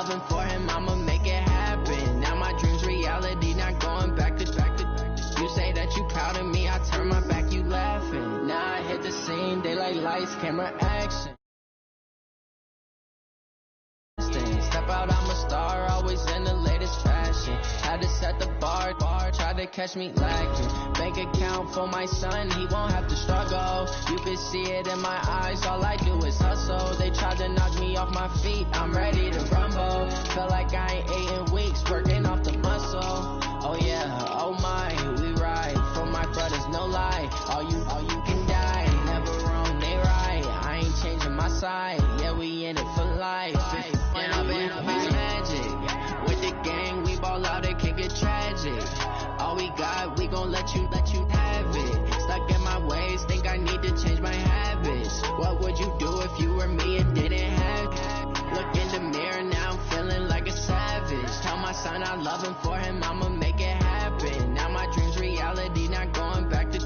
loving for him, I'ma make it happen. Now my dream's reality, not going back to. You say that you proud of me, I turn my back, you laughing. Now I hit the scene, daylight lights, camera action. Step out, I'm a star, always in the latest fashion. Had to set the bar, tried to catch me lacking. Bank account for my son, he won't have to struggle. You can see it in my eyes, all I do is hustle. They tried to knock me off my feet, I'm ready to rumble. Felt like I ain't ate in weeks, working off the muscle. Oh yeah, oh my, we ride for my brothers, no lie. All you can die, never wrong, they right. I ain't changing my side, yeah, we in it for life. When I've been magic, with the gang, we ball out, it can get tragic. All we got, we gon' let you have it. Stuck in my ways, think I need to change my habits. What would you do if you were me and didn't have it? Look in the mirror, now I'm feeling like a savage. Tell my son I love him, for him I'ma make it happen. Now my dream's reality, not going back to.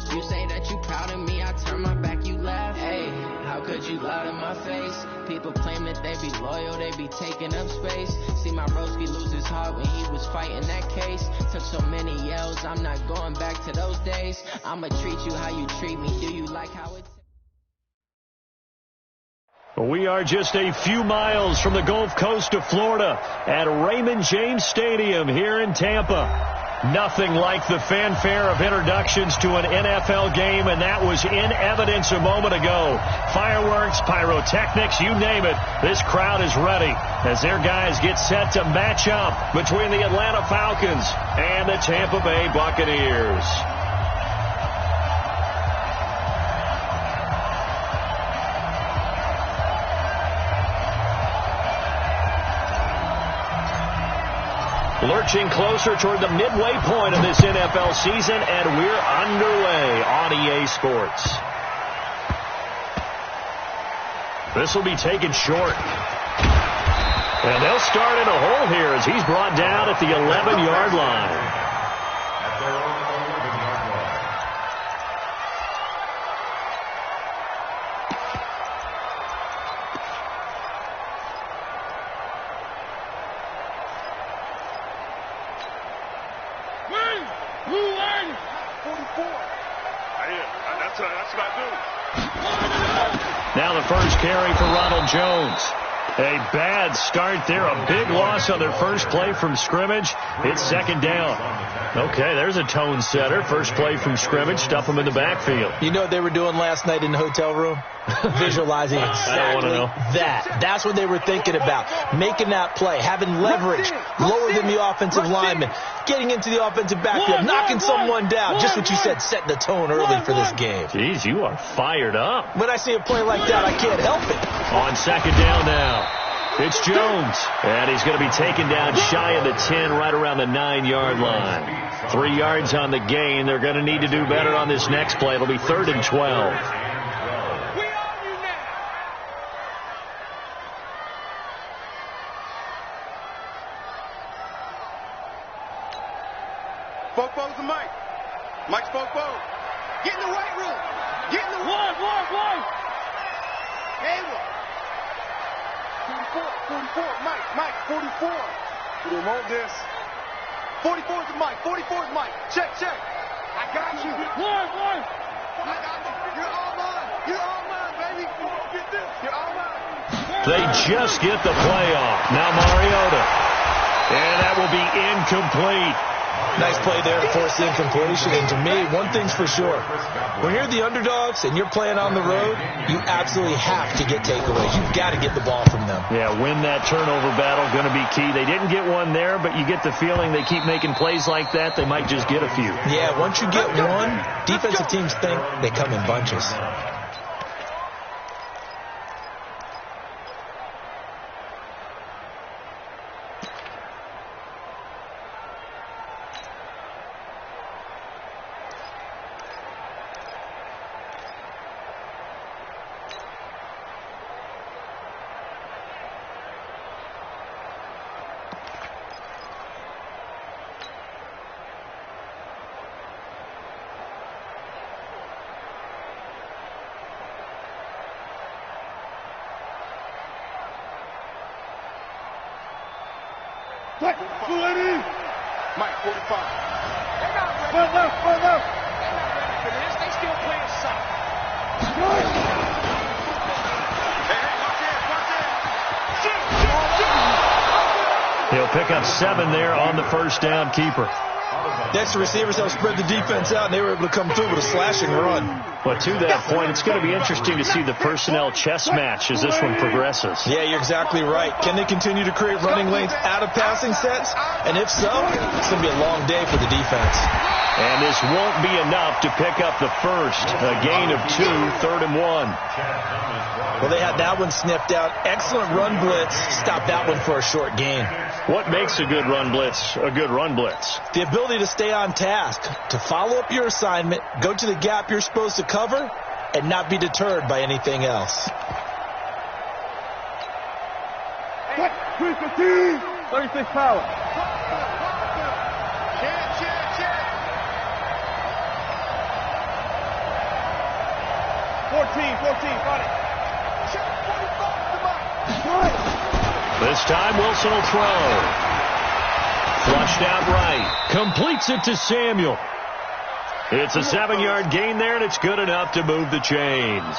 You say that you proud of me, I turn my back, you laugh. Hey, how could you lie to my face? People claim that they be loyal, they be taking up space. See my broski lose his heart when he was fighting that case. Took so many yells, I'm not going back to those days. I'ma treat you how you treat me, do you like how it's... We are just a few miles from the Gulf Coast of Florida at Raymond James Stadium here in Tampa. Nothing like the fanfare of introductions to an NFL game, and that was in evidence a moment ago. Fireworks, pyrotechnics, you name it. This crowd is ready as their guys get set to match up between the Atlanta Falcons and the Tampa Bay Buccaneers. Lurching closer toward the midway point of this NFL season, and we're underway on EA Sports. This will be taken short. And they'll start in a hole here as he's brought down at the 11-yard line. Now the first carry for Ronald Jones. A bad start there. A big loss on their first play from scrimmage. It's second down. Okay, there's a tone setter. First play from scrimmage. Stuff them in the backfield. You know what they were doing last night in the hotel room? Visualizing exactly that. That's what they were thinking about. Making that play. Having leverage. Lower than the offensive lineman. Getting into the offensive backfield. Knocking someone down. Just what you said. Setting the tone early for this game. Jeez, you are fired up. When I see a play like that, I can't help it. On second down now. It's Jones. And he's going to be taken down shy of the 10, right around the 9-yard line. 3 yards on the gain. They're going to need to do better on this next play. It'll be 3rd and 12. Fofo's the Mike. Mike's Fofo. Get in the weight room. Get in the one. Hayward. 44. Mike, 44. We don't want this. 44 is the Mike. 44 is Mike. Check. I got you. One. I got you. You're all mine, baby. Get this. You're all mine. They just get the play off. Now Mariota. And that will be incomplete. Nice play there to force the incompletion. And to me, one thing's for sure. When you're the underdogs and you're playing on the road, you absolutely have to get takeaways. You've got to get the ball from them. Yeah, win that turnover battle, going to be key. They didn't get one there, but you get the feeling they keep making plays like that, they might just get a few. Yeah, once you get one, defensive teams think they come in bunches. Mike, 280. Mike, 45. They're not ready. They're not ready for this. They still playing soccer. He'll pick up 7 there on the first down keeper. Next, the receivers help spread the defense out, and they were able to come through with a slashing run. But to that point, it's going to be interesting to see the personnel chess match as this one progresses. Yeah, you're exactly right. Can they continue to create running lanes out of passing sets? And if so, it's going to be a long day for the defense. And this won't be enough to pick up the first. A gain of 2, 3rd and 1. Well, they had that one sniffed out. Excellent run blitz. Stopped that one for a short gain. What makes a good run blitz a good run blitz? The ability to stay on task, to follow up your assignment, go to the gap you're supposed to cover, and not be deterred by anything else. 36 power. Check. 14, got it. Check, 45 to Mike. This time Wilson will throw. Flushed out right. Completes it to Samuel. It's a 7-yard gain there, and it's good enough to move the chains.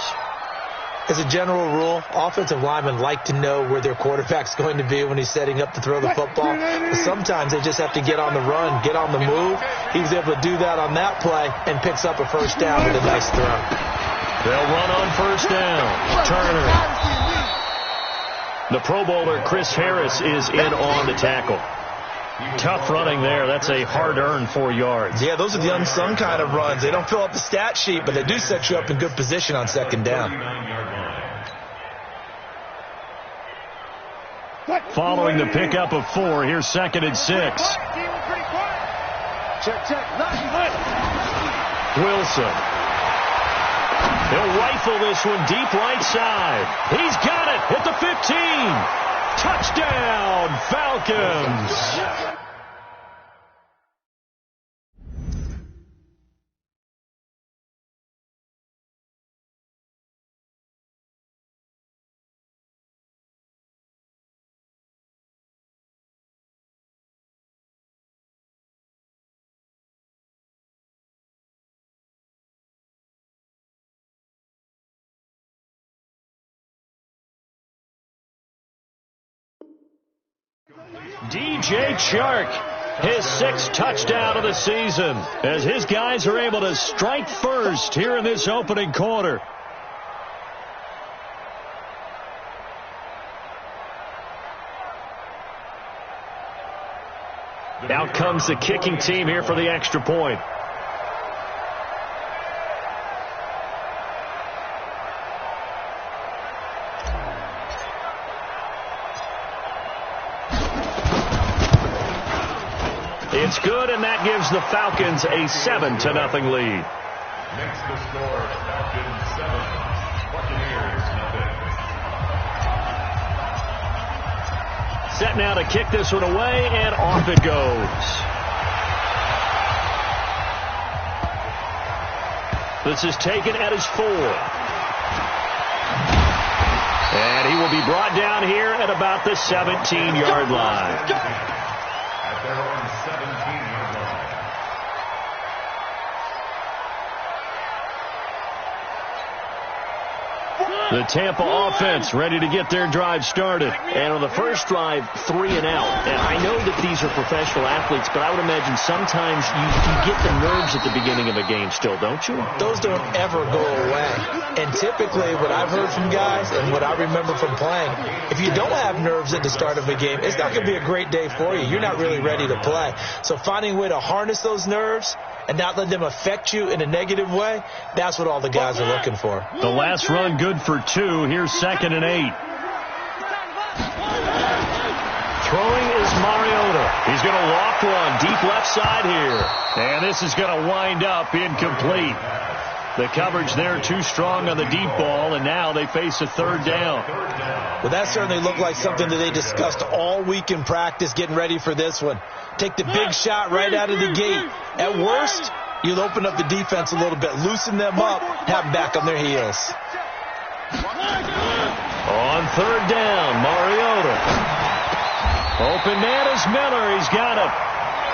As a general rule, offensive linemen like to know where their quarterback's going to be when he's setting up to throw the football. But sometimes they just have to get on the run, get on the move. He was able to do that on that play and picks up a first down with a nice throw. They'll run on first down. Turner. The Pro Bowler Chris Harris is in on the tackle. Tough running there. That's a hard-earned 4 yards. Yeah, those are the unsung kind of runs. They don't fill up the stat sheet, but they do set you up in good position on second down. Following the pickup of 4, here's 2nd and 6. Check. Wilson. He'll rifle this one deep right side. He's got it at the 15. Touchdown, Falcons. DJ Chark, his 6th touchdown of the season, as his guys are able to strike first here in this opening quarter. Out comes the kicking team here for the extra point. It's good, and that gives the Falcons a 7-0 lead. Next to score, Falcons 7, Buccaneers 0. Set now to kick this one away, and off it goes. This is taken at his 4. And he will be brought down here at about the 17-yard line. At their own 17-yard line. The Tampa offense ready to get their drive started. And on the first drive, 3 and out. And I know that these are professional athletes, but I would imagine sometimes you get the nerves at the beginning of a game still, don't you? Those don't ever go away. And typically what I've heard from guys and what I remember from playing, if you don't have nerves at the start of a game, it's not going to be a great day for you. You're not really ready to play. So finding a way to harness those nerves and not let them affect you in a negative way, that's what all the guys are looking for. The last run good for 2. Here's 2nd and 8. Throwing is Mariota. He's going to loft one deep left side here. And this is going to wind up incomplete. The coverage there too strong on the deep ball, and now they face a 3rd down. Well, that certainly looked like something that they discussed all week in practice getting ready for this one. Take the big shot right out of the gate. At worst, you'll open up the defense a little bit, loosen them up, have them back on their heels. On 3rd down, Mariota. Open man is Miller. He's got him.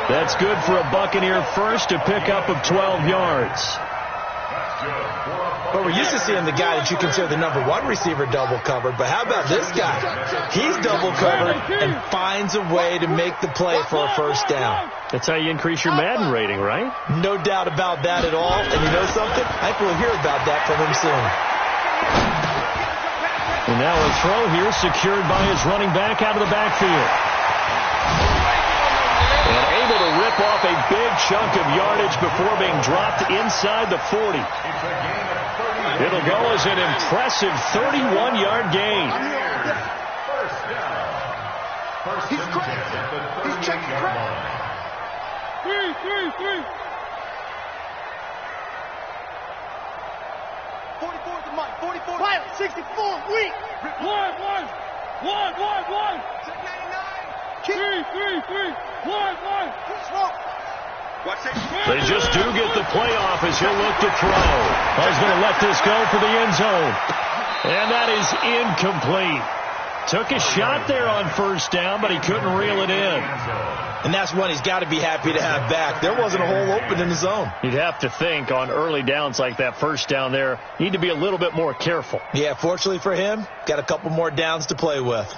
That's good for a Buccaneer first, a pickup of 12 yards. Well, we're used to seeing the guy that you consider the number one receiver double covered, but how about this guy? He's double covered and finds a way to make the play for a first down. That's how you increase your Madden rating, right? No doubt about that at all. And you know something? I think we'll hear about that from him soon. And now a throw here secured by his running back out of the backfield. And able to rip off a big chunk of yardage before being dropped inside the 40. It'll go as an impressive 31-yard gain. He's crazy. He's checking crazy. 44 to Mike. 44. Wild. 64. Weak. 1. 699. 1. They just do get the playoff as he'll look to throw. He's going to let this go for the end zone. And that is incomplete. Took a shot there on first down, but he couldn't reel it in. And that's one he's got to be happy to have back. There wasn't a hole open in the zone. You'd have to think on early downs like that first down there, you need to be a little bit more careful. Yeah, fortunately for him, got a couple more downs to play with.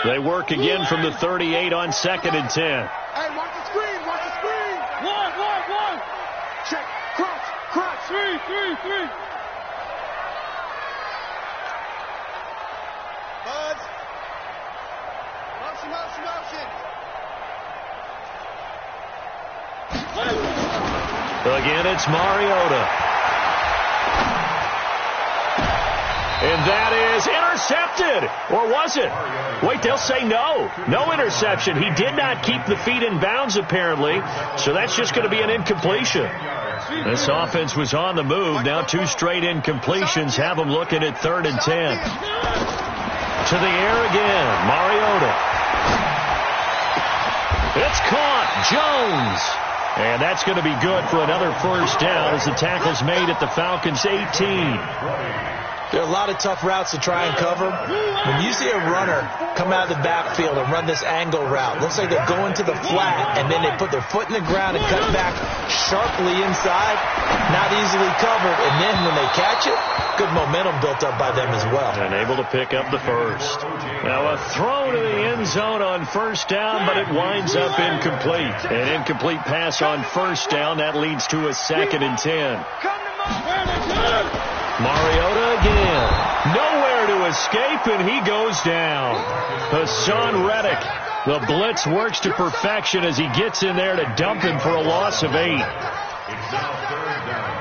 They work again from the 38 on 2nd and 10. Hey, watch the screen. Watch the screen. 1. Check. Crunch. 3. Buzz. Motion. Again, it's Mariota. And that is intercepted. Or was it? Wait, they'll say no. No interception. He did not keep the feet in bounds, apparently. So that's just going to be an incompletion. This offense was on the move. Now 2 straight incompletions have them looking at 3rd and 10. To the air again. Mariota. It's caught. Jones. And that's going to be good for another first down as the tackle's made at the Falcons' 18. There are a lot of tough routes to try and cover. When you see a runner come out of the backfield and run this angle route, looks like they're going to the flat, and then they put their foot in the ground and cut back sharply inside, not easily covered. And then when they catch it, good momentum built up by them as well. And able to pick up the first. Now a throw to the end zone on first down, but it winds up incomplete. An incomplete pass on first down. That leads to a 2nd and 10. Mariota again. Nowhere to escape, and he goes down. Hassan Reddick. The blitz works to perfection as he gets in there to dump him for a loss of 8. It's now 3rd down.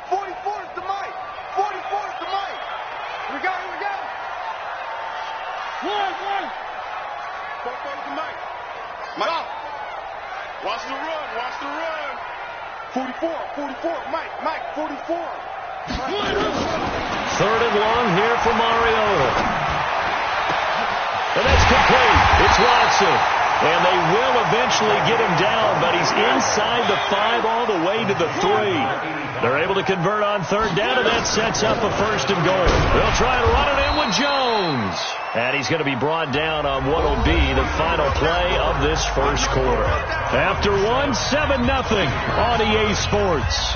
44 is the mic. 44 is the mic. Here we go. 1. 44 is the mic. Mike. Watch the run. 44, Mike, 44. 3rd and long here for Mariota. And that's complete. It's Watson. And they will eventually get him down, but he's inside the 5 all the way to the 3. They're able to convert on 3rd down, and that sets up a 1st and goal. They'll try and run it in with Jones. And he's going to be brought down on what will be the final play of this first quarter. After 1, 7-0 on EA Sports.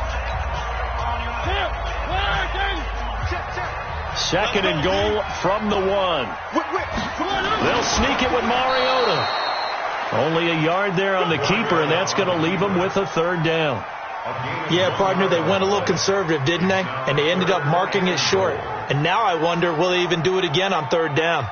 2nd and goal from the 1. They'll sneak it with Mariota. Only a yard there on the keeper, and that's going to leave them with a 3rd down. Yeah, partner, they went a little conservative, didn't they? And they ended up marking it short. And now I wonder, will they even do it again on 3rd down?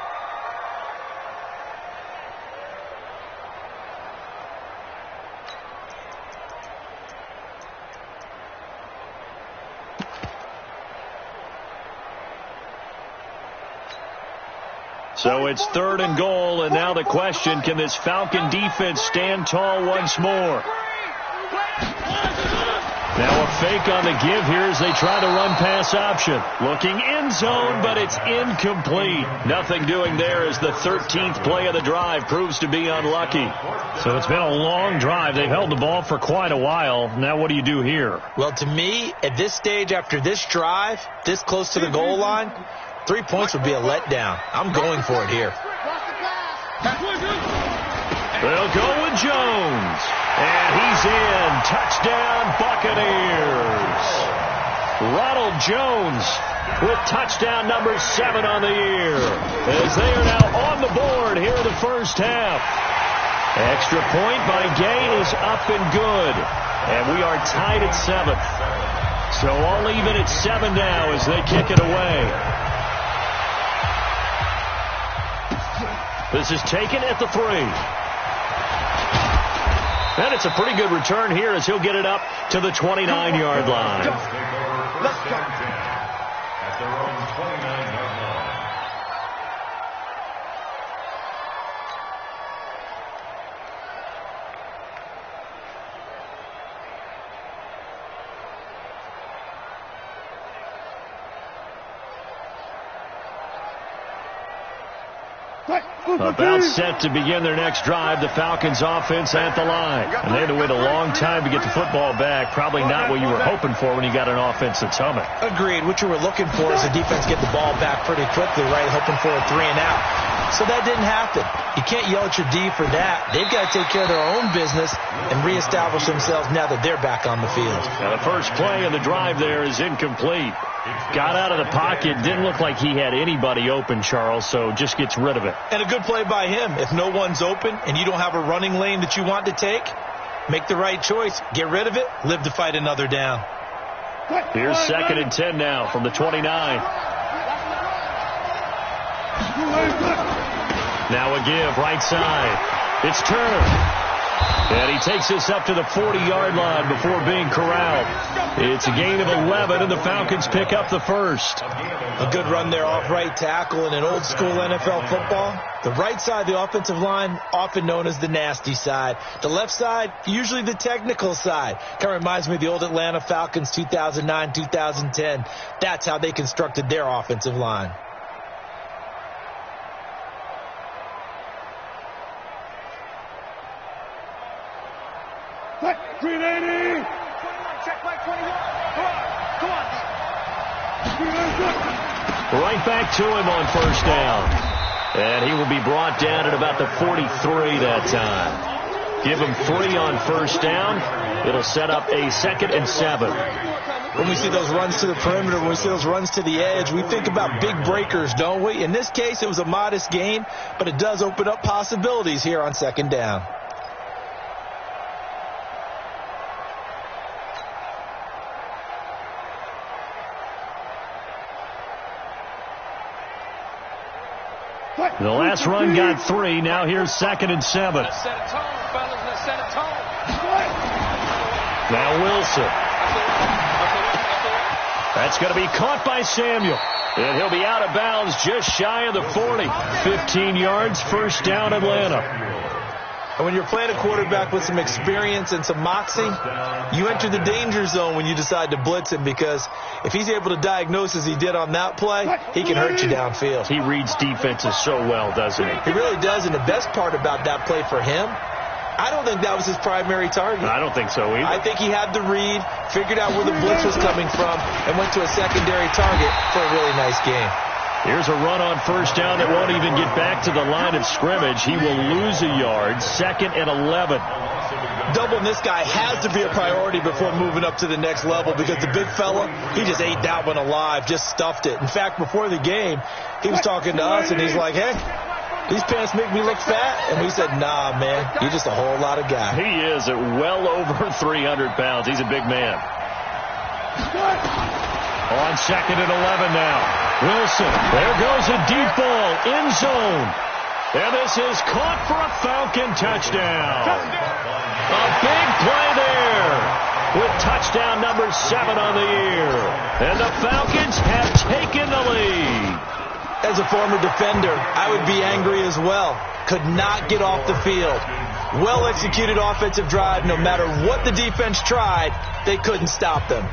So it's 3rd and goal, and now the question, can this Falcon defense stand tall once more? Now a fake on the give here as they try the run-pass option. Looking end zone, but it's incomplete. Nothing doing there as the 13th play of the drive proves to be unlucky. So it's been a long drive. They've held the ball for quite a while. Now what do you do here? Well, to me, at this stage after this drive, this close to the goal line, 3 points would be a letdown. I'm going for it here. They'll go with Jones. And he's in. Touchdown, Buccaneers. Ronald Jones with touchdown number 7 on the year. As they are now on the board here in the first half. Extra point by Gay is up and good. And we are tied at 7th. So all even at 7 now as they kick it away. This is taken at the 3. And it's a pretty good return here as he'll get it up to the 29-yard line. Let's go. At their own 29-yard line. About set to begin their next drive, the Falcons offense at the line. And they had to wait a long time to get the football back. Probably not what you were hoping for when you got an offense that's humming. Agreed. What you were looking for is the defense get the ball back pretty quickly, right? Hoping for a 3 and out. So that didn't happen. You can't yell at your D for that. They've got to take care of their own business and reestablish themselves now that they're back on the field. Now the first play of the drive there is incomplete. Got out of the pocket. Didn't look like he had anybody open, Charles, so just gets rid of it. And a good play by him. If no one's open and you don't have a running lane that you want to take, make the right choice. Get rid of it. Live to fight another down. Here's 2nd and 10 now from the 29. Now a give, right side. It's turned. And he takes this up to the 40-yard line before being corralled. It's a gain of 11, and the Falcons pick up the first. A good run there off right tackle in an old-school NFL football. The right side of the offensive line, often known as the nasty side. The left side, usually the technical side. Kind of reminds me of the old Atlanta Falcons 2009-2010. That's how they constructed their offensive line. Green 80! Check Mike 21. Come on. Right back to him on first down. And he will be brought down at about the 43 that time. Give him 3 on first down. It'll set up a 2nd and 7. When we see those runs to the perimeter, when we see those runs to the edge, we think about big breakers, don't we? In this case, it was a modest gain, but it does open up possibilities here on 2nd down. The last run got 3. Now here's 2nd and 7. Let's set a tone, fellas. Let's set a tone. Now Wilson. That's going to be caught by Samuel. And he'll be out of bounds just shy of the 40. 15 yards, first down Atlanta. And when you're playing a quarterback with some experience and some moxie, you enter the danger zone when you decide to blitz him, because if he's able to diagnose as he did on that play, he can hurt you downfield. He reads defenses so well, doesn't he? He really does, and the best part about that play for him, I don't think that was his primary target. I don't think so either. I think he had the read, figured out where the blitz was coming from, and went to a secondary target for a really nice game. Here's a run on first down that won't even get back to the line of scrimmage. He will lose a yard. 2nd and 11. Doubling this guy has to be a priority before moving up to the next level, because the big fella, he just ate that one alive, just stuffed it. In fact, before the game, he was talking to us, and he's like, hey, these pants make me look fat. And we said, nah, man, you're just a whole lot of guy. He is at well over 300 pounds. He's a big man. On 2nd and 11 now. Wilson, there goes a deep ball, end zone. And this is caught for a Falcon touchdown. A big play there with touchdown number 7 on the year. And the Falcons have taken the lead. As a former defender, I would be angry as well. Could not get off the field. Well-executed offensive drive. No matter what the defense tried, they couldn't stop them.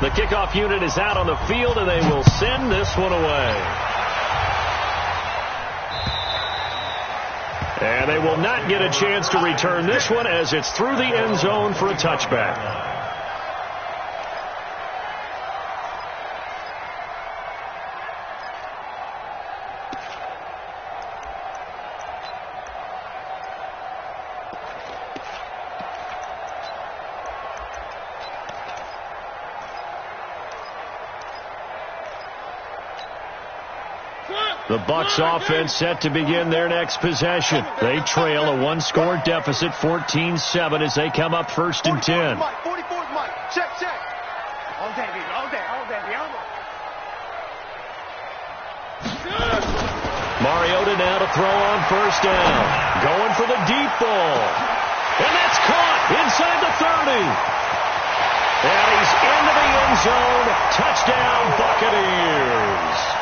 The kickoff unit is out on the field, and they will send this one away. And they will not get a chance to return this one as it's through the end zone for a touchback. The Bucs offense set to begin their next possession. They trail a one-score deficit, 14-7, as they come up 1st and 10. 44's Mike. Check. All day, baby. All day. Mariota now to throw on 1st down. Going for the deep ball. And that's caught inside the 30. And he's into the end zone. Touchdown, Buccaneers.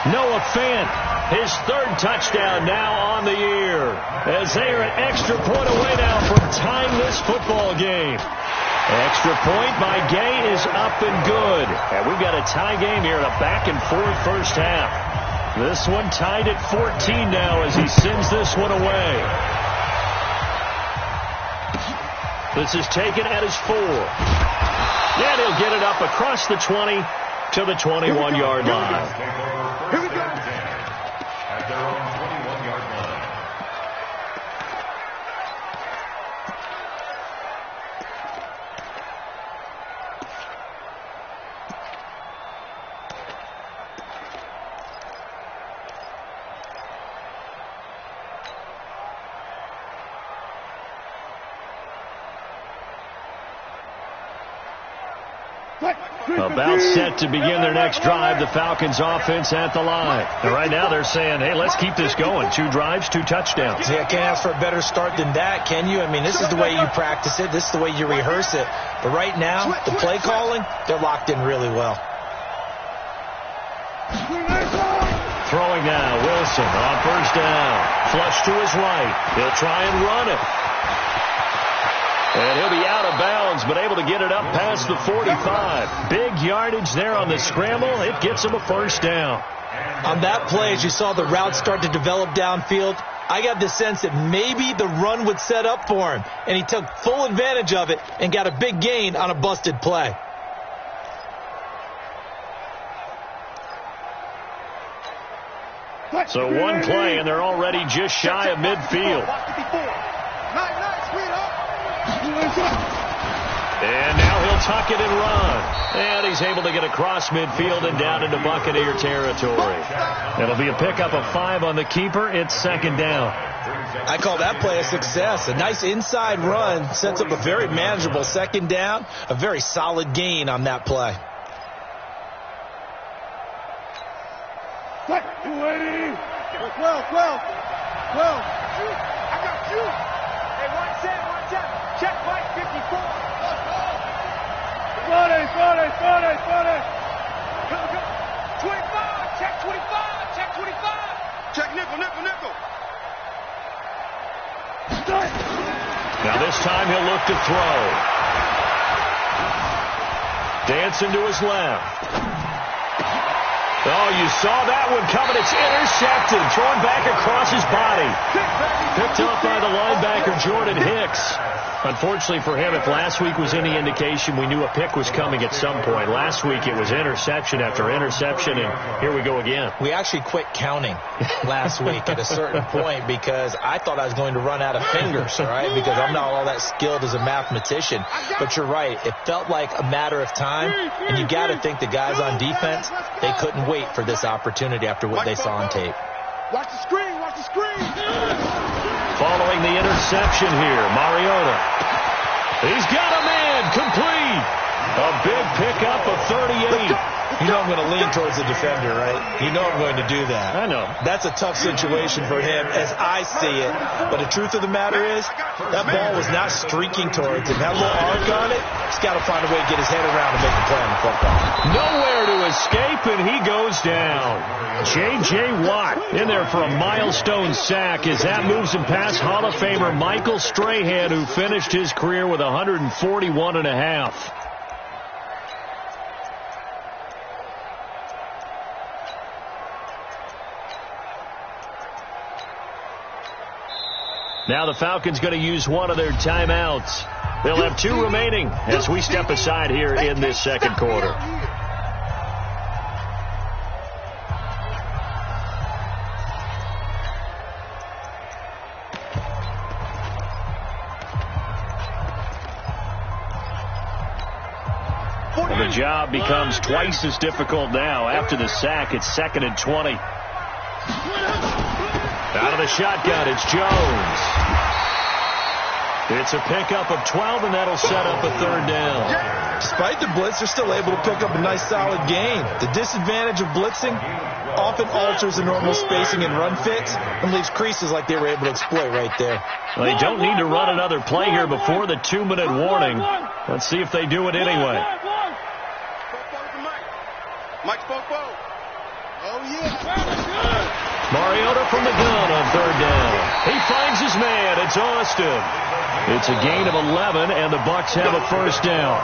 Noah Fant, his 3rd touchdown now on the year, as they are an extra point away now from tying this football game. Extra point by Gay is up and good. And we've got a tie game here in a back-and-forth first half. This one tied at 14 now as he sends this one away. This is taken at his 4. And he'll get it up across the 20 to the 21-yard line. Here we go. At their own 21-yard line. About set to begin their next drive, the Falcons offense at the line. And right now they're saying, hey, let's keep this going. 2 drives, 2 touchdowns. Yeah, can't ask for a better start than that, can you? I mean, this is the way you practice it. This is the way you rehearse it. But right now, the play calling, they're locked in really well. Throwing now, Wilson on 1st down. Flush to his right. He'll try and run it. And he'll be out of bounds, but able to get it up past the 45. Big yardage there on the scramble. It gets him a 1st down. On that play, as you saw the route start to develop downfield, I got the sense that maybe the run would set up for him, and he took full advantage of it and got a big gain on a busted play. So one play, and they're already just shy of midfield. And now he'll tuck it and run. And he's able to get across midfield and down into Buccaneer territory. It'll be a pickup of 5 on the keeper. It's 2nd down. I call that play a success. A nice inside run sets up a very manageable 2nd down. A very solid gain on that play. Well. I got you. Hey, 110. Check Mike 54. Sorry. Go. 25. Check 25. Check nickel. Now this time he'll look to throw. Dancing to his left. Oh, you saw that one coming. It's intercepted. Thrown back across his body. Picked up by the linebacker, Jordan Hicks. Unfortunately for him, if last week was any indication, we knew a pick was coming at some point. Last week it was interception after interception, and here we go again. We actually quit counting last week at a certain point because I thought I was going to run out of fingers, all right, because I'm not all that skilled as a mathematician. But you're right. It felt like a matter of time, and you got to think the guys on defense, they couldn't wait for this opportunity after what they saw on tape. Watch the screen. Following the interception here, Mariota. He's got a man complete. A big pickup of 38. You know I'm going to lean towards the defender, right? You know I'm going to do that. I know. That's a tough situation for him as I see it. But the truth of the matter is, that ball was not streaking towards him. That little arc on it, he's got to find a way to get his head around and make a play on the football. Nowhere to escape, and he goes down. J.J. Watt in there for a milestone sack as that moves him past Hall of Famer Michael Strahan, who finished his career with 141.5. Now the Falcons going to use one of their timeouts. They'll have 2 remaining as we step aside here in this second quarter. And the job becomes twice as difficult now. After the sack, it's 2nd and 20. Out of the shotgun, it's Jones. It's a pickup of 12, and that'll set up a 3rd down. Despite the blitz, they're still able to pick up a nice, solid gain. The disadvantage of blitzing often alters the normal spacing and run fits and leaves creases like they were able to exploit right there. Well, they don't need to run another play here before the 2-minute warning. Let's see if they do it anyway. Mike spoke. Oh, yeah. Mariota from the gun on 3rd down. He finds his man. It's Austin. It's a gain of 11, and the Bucs have a 1st down.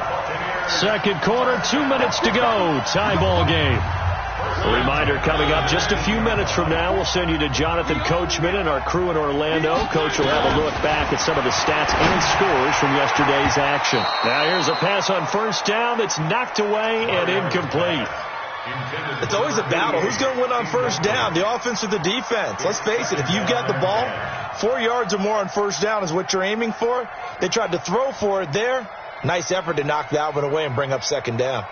Second quarter, 2 minutes to go. Tie ball game. A reminder coming up just a few minutes from now. We'll send you to Jonathan Coachman and our crew in Orlando. Coach will have a look back at some of the stats and scores from yesterday's action. Now here's a pass on 1st down that's knocked away and incomplete. It's always a battle. Who's going to win on 1st down, the offense or the defense? Let's face it, if you've got the ball, 4 yards or more on 1st down is what you're aiming for. They tried to throw for it there. Nice effort to knock that one away and bring up 2nd down.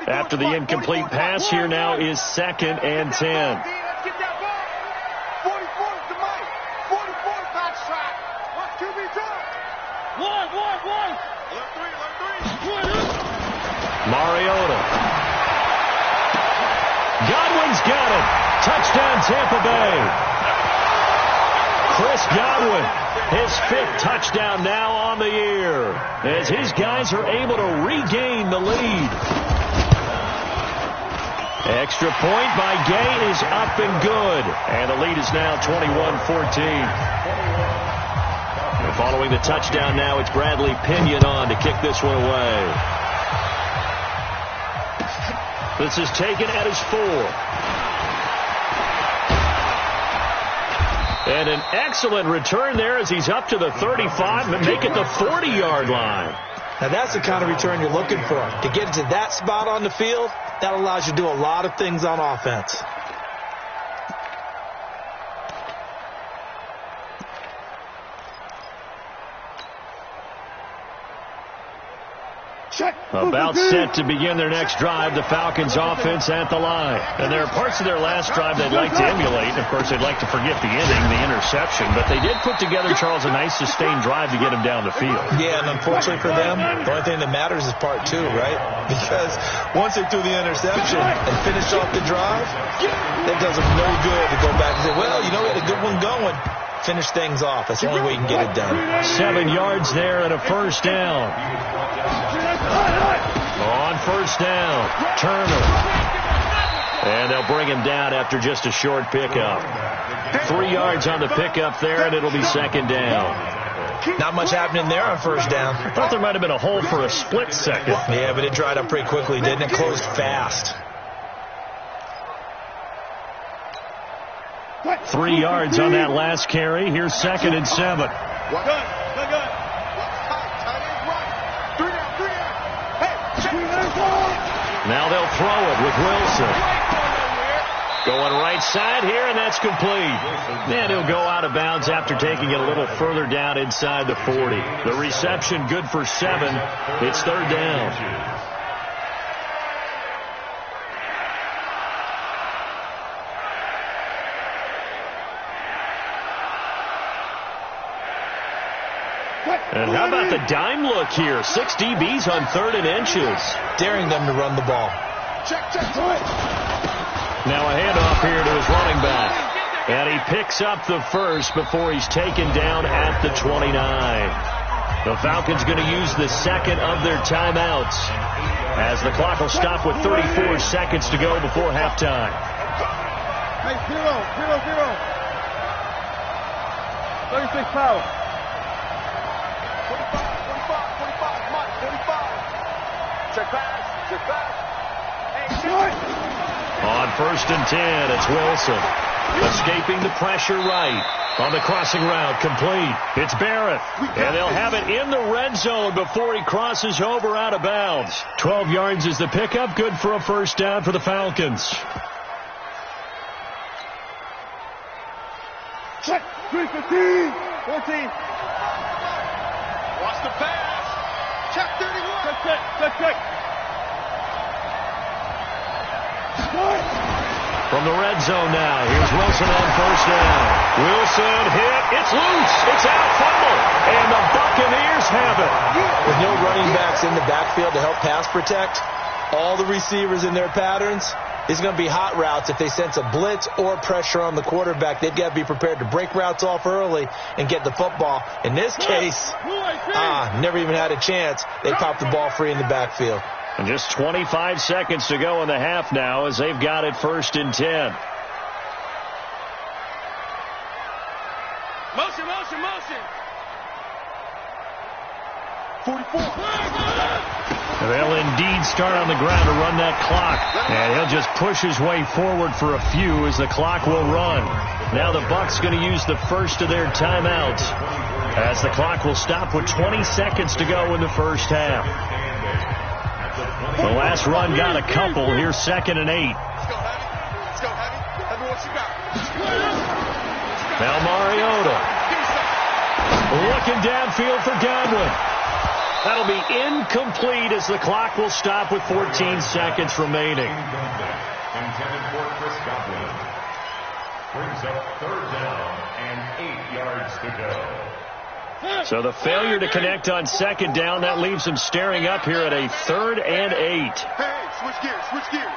After the incomplete pass, here now is 2nd and 10. Mariota. Godwin's got it. Touchdown, Tampa Bay. Chris Godwin, his 5th touchdown now on the year, as his guys are able to regain the lead. Extra point by Gay is up and good, and the lead is now 21-14. Following the touchdown now, it's Bradley Pinion on to kick this one away. This is taken at his 4. And an excellent return there as he's up to the 35 and make it the 40-yard line. Now that's the kind of return you're looking for. To get to that spot on the field, that allows you to do a lot of things on offense. About set to begin their next drive, the Falcons offense at the line. And there are parts of their last drive they'd like to emulate. And of course, they'd like to forget the ending, the interception. But they did put together, Charles, a nice sustained drive to get him down the field. Yeah, and unfortunately for them, the only thing that matters is part 2, right? Because once they threw the interception and finished off the drive, that does them no good to go back and say, well, you know, we had a good one going. Finish things off. That's the only way you can get it done. 7 yards there and a 1st down. On 1st down, Turner. And they'll bring him down after just a short pickup. 3 yards on the pickup there, and it'll be 2nd down. Not much happening there on 1st down. I thought there might have been a hole for a split second. Yeah, but it dried up pretty quickly, didn't it? Closed fast. 3 yards on that last carry. Here's 2nd and 7. Now they'll throw it with Wilson. Going right side here, and that's complete. And he'll go out of bounds after taking it a little further down inside the 40. The reception good for 7. It's 3rd down. And how about the dime look here? 6 DBs on 3rd and inches. Daring them to run the ball. Now a handoff here to his running back. And he picks up the first before he's taken down at the 29. The Falcons going to use the second of their timeouts as the clock will stop with 34 seconds to go before halftime. Hey, 0, 0, 0. 36 power. 45, Mike, 45. Check pass. Hey, short. On 1st and 10, it's Wilson. Escaping the pressure right. On the crossing route, complete. It's Barrett. And they'll have it in the red zone before he crosses over out of bounds. 12 yards is the pickup. Good for a first down for the Falcons. Check. 3, 15. 14. Watch the pass. Check 31. Check. From the red zone now, here's Wilson on 1st down. Wilson hit. It's loose. It's out. Fumble. And the Buccaneers have it. With no running backs in the backfield to help pass protect, all the receivers in their patterns, it's going to be hot routes. If they sense a blitz or pressure on the quarterback, they've got to be prepared to break routes off early and get the football. In this case, never even had a chance. They popped the ball free in the backfield. And just 25 seconds to go in the half now as they've got it 1st and 10. Motion. 44. They'll indeed start on the ground to run that clock. And he'll just push his way forward for a few as the clock will run. Now the Bucs going to use the first of their timeouts as the clock will stop with 20 seconds to go in the first half. The last run got a couple. Here's 2nd and 8. Let's go, Heavy. Heavy, what you got? Now Mariota. Looking downfield for Godwin. That'll be incomplete as the clock will stop with 14 seconds remaining. Intended for Chris Godwin. Brings up 3rd down and 8 yards to go. So the failure to connect on 2nd down, that leaves them staring up here at a 3rd and 8. Hey, switch gears.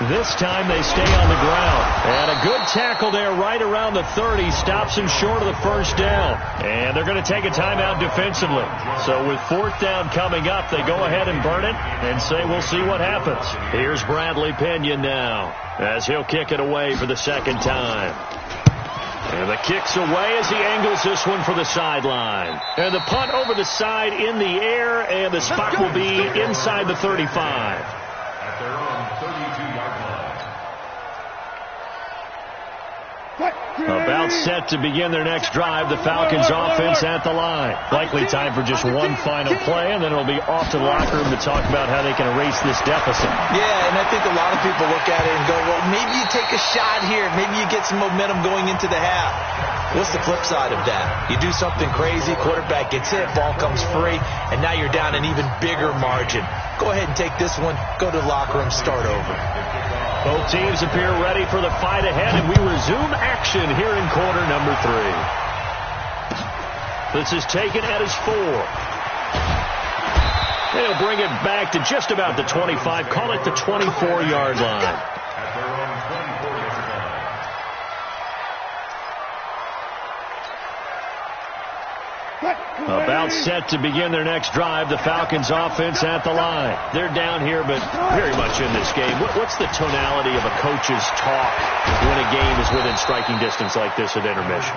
This time they stay on the ground. And a good tackle there right around the 30 stops him short of the first down. And they're going to take a timeout defensively. So with 4th down coming up, they go ahead and burn it and say we'll see what happens. Here's Bradley Pinion now as he'll kick it away for the 2nd time. And the kick's away as he angles this one for the sideline. And the punt over the side in the air, and the spot will be inside the 35. At their own 32-yard line. About set to begin their next drive, the Falcons offense at the line. Likely time for just one final play, and then it'll be off to the locker room to talk about how they can erase this deficit. Yeah, and I think a lot of people look at it and go, well, maybe you take a shot here. Maybe you get some momentum going into the half. What's the flip side of that? You do something crazy, quarterback gets hit, ball comes free, and now you're down an even bigger margin. Go ahead and take this one, go to the locker room, start over. Both teams appear ready for the fight ahead, and we resume action here in quarter number 3. This is taken at his 4. They'll bring it back to just about the 25, call it the 24-yard line. At their own 24-yard line. About set to begin their next drive, the Falcons offense at the line. They're down here, but very much in this game. What's the tonality of a coach's talk when a game is within striking distance like this at intermission?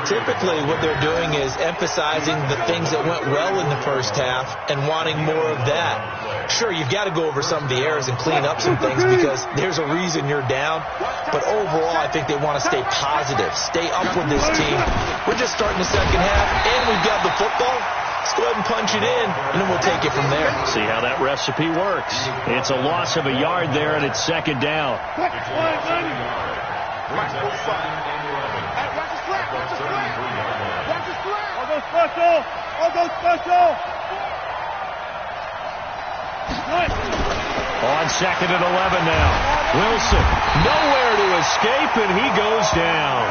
Typically, what they're doing is emphasizing the things that went well in the first half and wanting more of that. Sure, you've got to go over some of the errors and clean up some things because there's a reason you're down. But overall, I think they want to stay positive, stay up with this team. We're just starting the second half, and we've got the football. Let's go ahead and punch it in, and then we'll take it from there. See how that recipe works. It's a loss of a yard there, and it's 2nd down. Watch the flat. I'll go special. On 2nd and 11 now. Wilson, nowhere to his escape, and he goes down.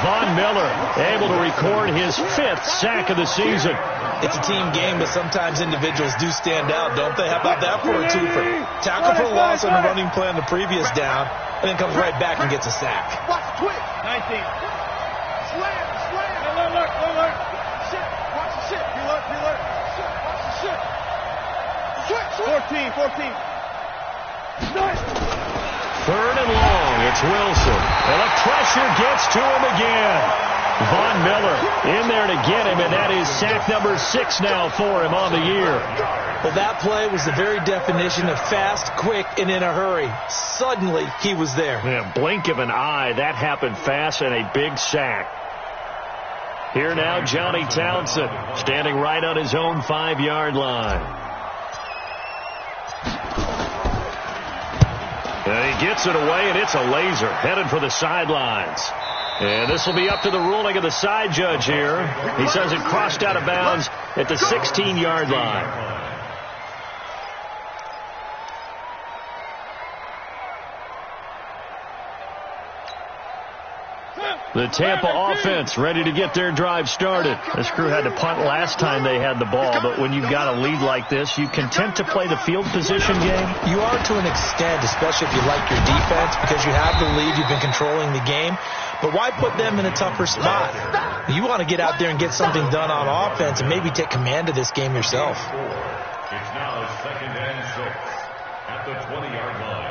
Von Miller able to record his 5th sack of the season. It's a team game, but sometimes individuals do stand out, don't they? How about that for a twofer? Tackle for a loss on a running play on the previous down, and then comes right back and gets a sack. Watch the twitch. 19. Slam. Alert. Shit. Watch the shit. Be alert. Shit. Watch the shit. Switch. 14. Nice. 3rd and long. It's Wilson. And the pressure gets to him again. Von Miller in there to get him, and that is sack number 6 now for him on the year. Well, that play was the very definition of fast, quick, and in a hurry. Suddenly, he was there. Yeah, blink of an eye. That happened fast, and a big sack. Here now, Johnny Townsend, standing right on his own 5-yard line. And he gets it away, and it's a laser headed for the sidelines. And this will be up to the ruling of the side judge here. He says it crossed out of bounds at the 16-yard line. The Tampa offense ready to get their drive started. This crew had to punt last time they had the ball, but when you've got a lead like this, you content to play the field position game? You are to an extent, especially if you like your defense, because you have the lead, you've been controlling the game. But why put them in a tougher spot? You want to get out there and get something done on offense and maybe take command of this game yourself. It's now 2nd and 6 at the 20-yard line.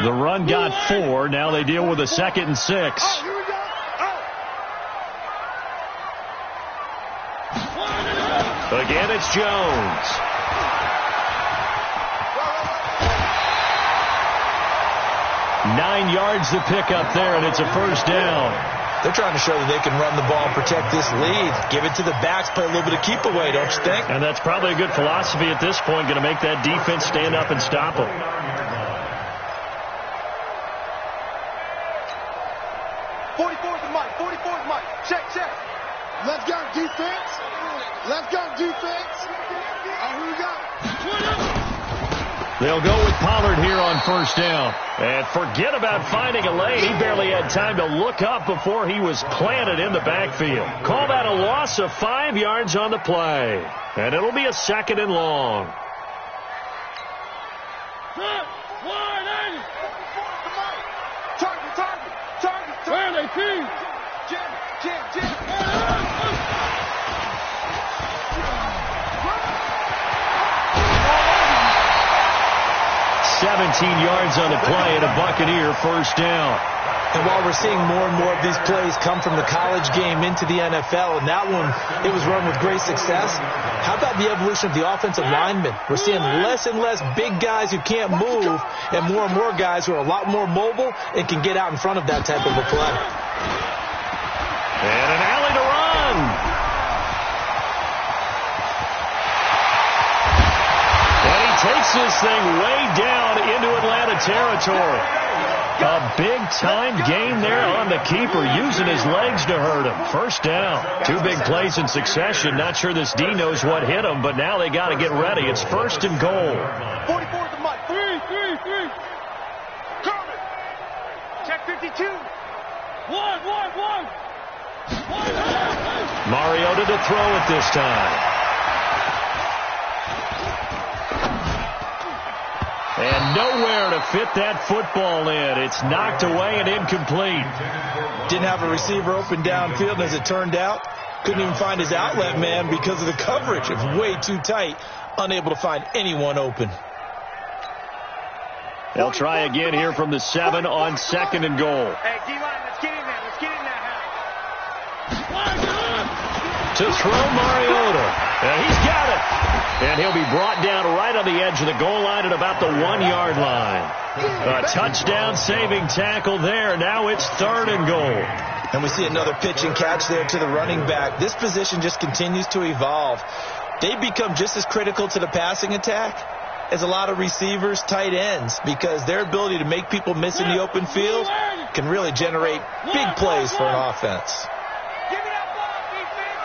The run got 4. Now they deal with a 2nd and 6. Again, it's Jones. Nine yards to pick up there, and it's a first down. They're trying to show that they can run the ball and protect this lead. Give it to the backs, play a little bit of keep away, don't you think? And that's probably a good philosophy at this point, going to make that defense stand up and stop them. 44's the mic. Check. Let's go, defense. Who we got? They'll go with Pollard here on first down. And forget about finding a lane. He barely had time to look up before he was planted in the backfield. Call that a loss of 5 yards on the play. And it'll be a 2nd and long. Target. Where are they, team? Jim. 17 yards on the play and a Buccaneer first down. And while we're seeing more and more of these plays come from the college game into the NFL, and that one, it was run with great success, how about the evolution of the offensive linemen? We're seeing less and less big guys who can't move and more guys who are a lot more mobile and can get out in front of that type of a play. And an alley to run. And he takes this thing way down into Atlanta territory. A big-time gain there on the keeper, using his legs to hurt him. First down. 2 big plays in succession. Not sure this D knows what hit him, but now they got to get ready. It's 1st and goal. 44 the mic. 3. Coming. Check 52. 1. Mariota to throw it this time. And nowhere to fit that football in. It's knocked away and incomplete. Didn't have a receiver open downfield, and as it turned out, couldn't even find his outlet man because of the coverage. It's way too tight, unable to find anyone open. They'll try again here from the 7 on 2nd and goal. Hey, D-line, let's get in there. Let's get in that house. To throw Mariota. And he's got it. And he'll be brought down right on the edge of the goal line at about the 1-yard line. A touchdown-saving tackle there. Now it's 3rd and goal. And we see another pitch and catch there to the running back. This position just continues to evolve. They become just as critical to the passing attack as a lot of receivers, tight ends, because their ability to make people miss in the open field can really generate big plays for an offense. Give me that ball, defense.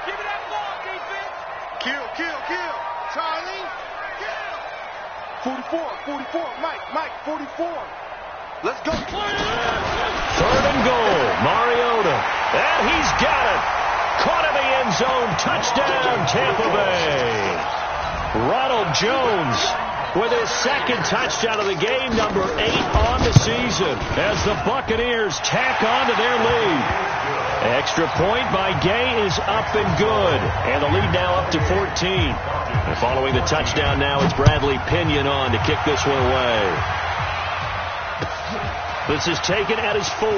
Give me that ball, defense. Kill. Charlie, kill. 44. 44, Mike, 44. Let's go. 3rd and goal, Mariota. And he's got it. Caught in the end zone. Touchdown, Tampa Bay. Ronald Jones with his 2nd touchdown of the game, number 8 on the season, as the Buccaneers tack on to their lead. Extra point by Gay is up and good, and the lead now up to 14. And following the touchdown now, it's Bradley Pinion on to kick this one away. This is taken at his 4.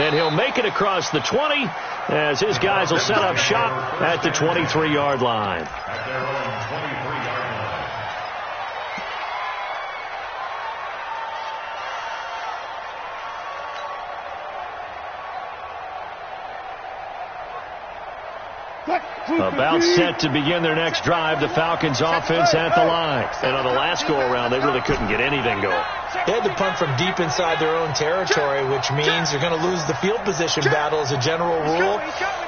And he'll make it across the 20 as his guys will set up shop at the 23-yard line. At their own 23-yard line. About set to begin their next drive, the Falcons offense at the line. And on the last go-around, they really couldn't get anything going. They had to punt from deep inside their own territory, which means they're going to lose the field position battle as a general rule.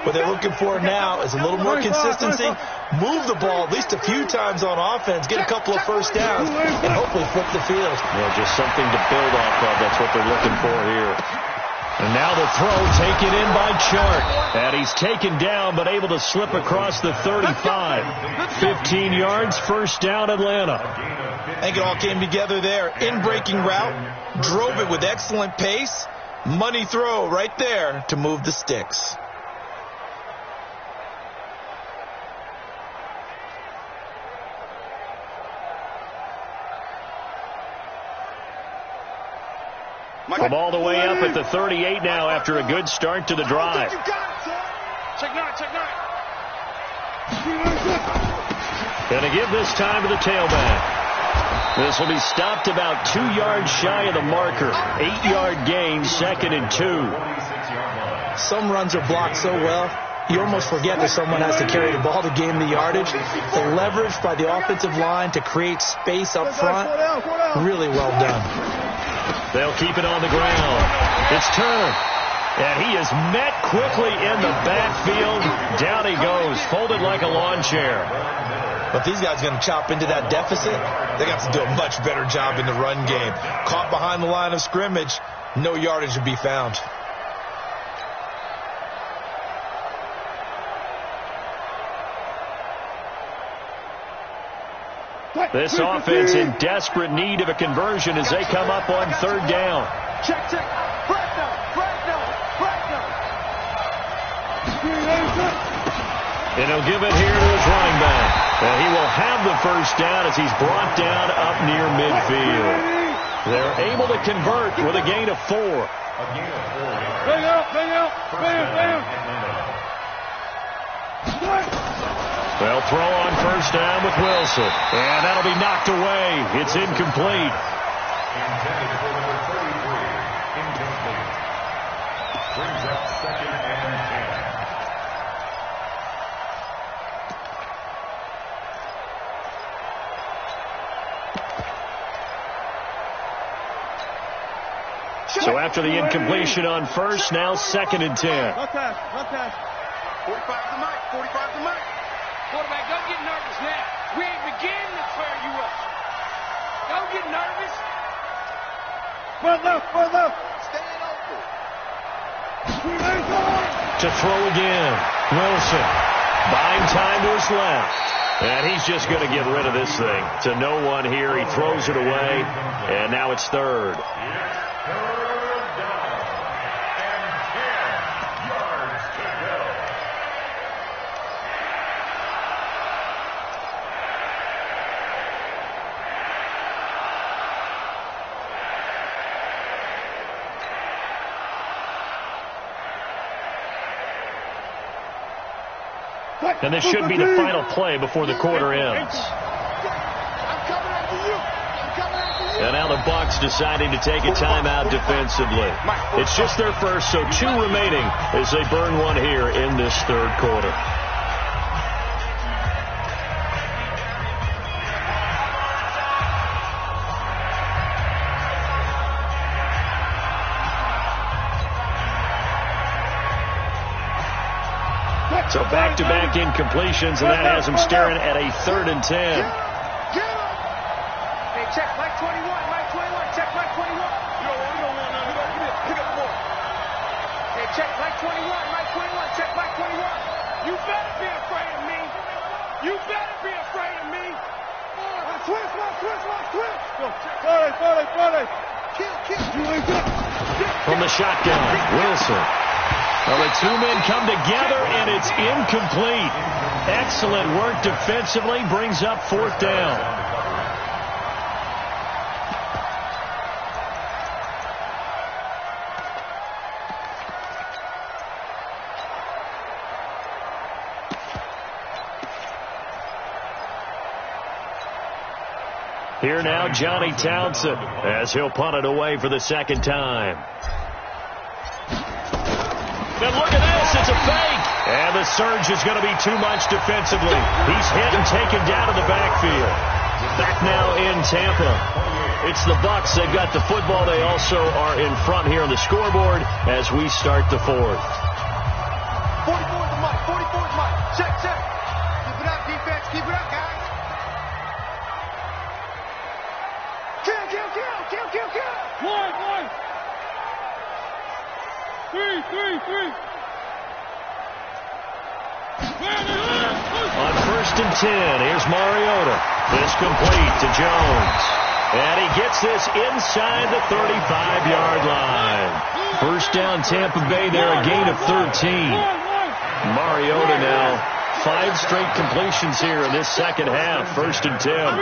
What they're looking for now is a little more consistency, move the ball at least a few times on offense, get a couple of first downs, and hopefully flip the field. Yeah, just something to build off of. That's what they're looking for here. And now the throw taken in by Chark. And he's taken down but able to slip across the 35. 15 yards, first down Atlanta. I think it all came together there. In-breaking route, drove it with excellent pace. Money throw right there to move the sticks. From all the way up at the 38 now after a good start to the drive. Check nine. Going to give this time to the tailback. This will be stopped about 2 yards shy of the marker. 8-yard gain, 2nd and 2. Some runs are blocked so well, you almost forget that someone has to carry the ball to gain the yardage. The leverage by the offensive line to create space up front, really well done. They'll keep it on the ground. It's Turner. And he is met quickly in the backfield. Down he goes, folded like a lawn chair. But these guys are going to chop into that deficit. They got to do a much better job in the run game. Caught behind the line of scrimmage, no yardage to be found. This offense in desperate need of a conversion as they come up on 3rd down. Check. Break down. And he'll give it here to his running back. And he will have the first down as he's brought down up near midfield. They're able to convert with a gain of 4. A gain of 4 yards. Bang out. They'll throw on first down with Wilson. And that'll be knocked away. It's incomplete. Intended for number 33. Incomplete. Brings up 2nd and 10. So after the incompletion on first, now 2nd and 10. 45 to Mike. Quarterback, don't get nervous now. We ain't beginning to tear you up. Don't get nervous. Front left. Staying open. To throw again. Wilson. Buying time to his left. And he's just going to get rid of this thing. To no one here. He throws it away. And now it's 3rd. And this should be the final play before the quarter ends. And now the Bucs deciding to take a timeout defensively. It's just their first, so 2 remaining as they burn one here in this 3rd quarter. So back-to-back incompletions, and that has him staring at a 3rd and 10. Hey, check Mike 21, Mike 21, check Mike 21. You don't want none. Pick up the ball. Hey, check Mike 21, Mike 21, check Mike 21. You better be afraid of me. You better be afraid of me. Twist. Kill. From the shotgun, Wilson. Well, the two men come together, and it's incomplete. Excellent work defensively, brings up 4th down. Here now, Johnny Townsend, as he'll punt it away for the 2nd time. And look at this, it's a fake. And the surge is going to be too much defensively. He's hit and taken down in the backfield. Back now in Tampa. It's the Bucs. They've got the football. They also are in front here on the scoreboard as we start the 4th. 44's Mike. 44's Mike. Check. Keep it up, defense. Keep it up, guys. Kill. One. 3. On 1st and 10, here's Mariota. This complete to Jones. And he gets this inside the 35-yard line. 1st down, Tampa Bay there, a gain of 13. Mariota now, 5 straight completions here in this 2nd half. 1st and 10.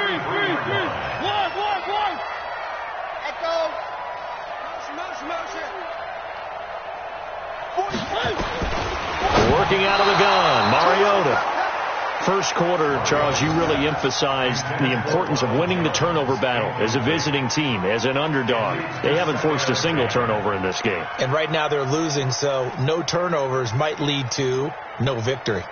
Working out of the gun, Mariota. 1st quarter, Charles, you really emphasized the importance of winning the turnover battle as a visiting team, as an underdog. They haven't forced a single turnover in this game. And right now they're losing, so no turnovers might lead to no victory.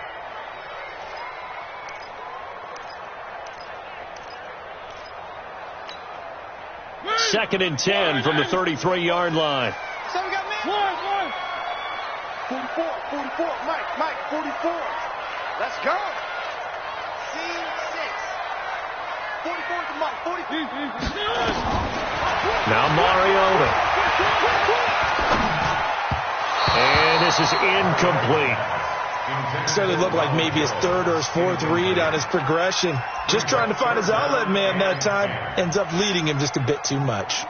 Second and 10 from the 33-yard line. So we got man. 44, Mike, 44. Let's go. C6. 44 to Mike, 44. Now Mariota. And this is incomplete. Started to look like maybe his 3rd or his 4th read on his progression. Just trying to find his outlet man that time. Ends up leading him just a bit too much.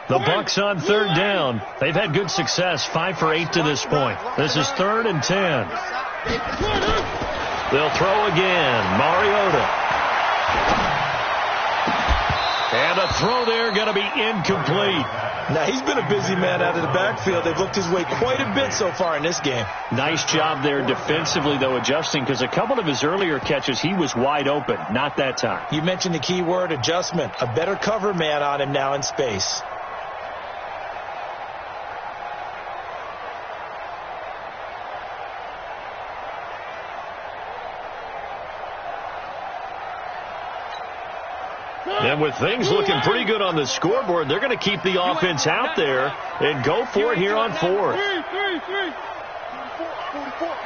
The Bucs on 3rd down. They've had good success, 5 for 8 to this point. This is 3rd and 10. They'll throw again. Mariota. And a throw there going to be incomplete. Now, he's been a busy man out of the backfield. They've looked his way quite a bit so far in this game. Nice job there defensively, though, adjusting, because a couple of his earlier catches, he was wide open. Not that time. You mentioned the key word, adjustment. A better cover man on him now in space. And with things looking pretty good on the scoreboard, they're going to keep the offense out there and go for it here on 4th. 44,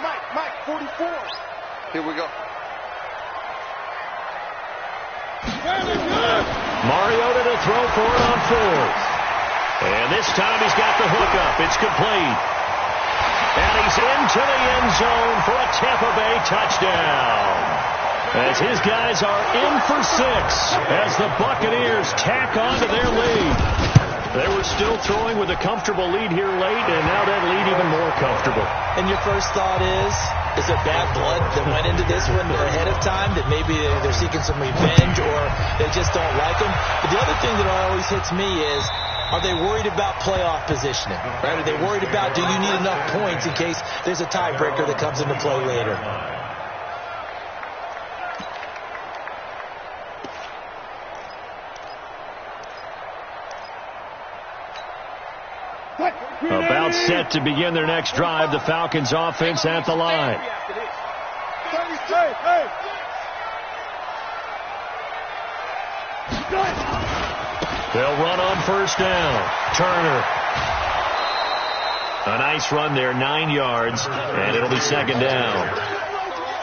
Mike, 44. Here we go. Mariota to throw for it on 4th. And this time he's got the hook up. It's complete. And he's into the end zone for a Tampa Bay touchdown. As his guys are in for 6 as the Buccaneers tack on to their lead. They were still throwing with a comfortable lead here late, and now that lead even more comfortable. And your first thought is it bad blood that went into this one ahead of time, that maybe they're seeking some revenge or they just don't like him? But the other thing that always hits me is, are they worried about playoff positioning? Right? Are they worried about, do you need enough points in case there's a tiebreaker that comes into play later? About set to begin their next drive, the Falcons offense at the line. They'll run on first down. Turner. A nice run there, 9 yards, and it'll be second down.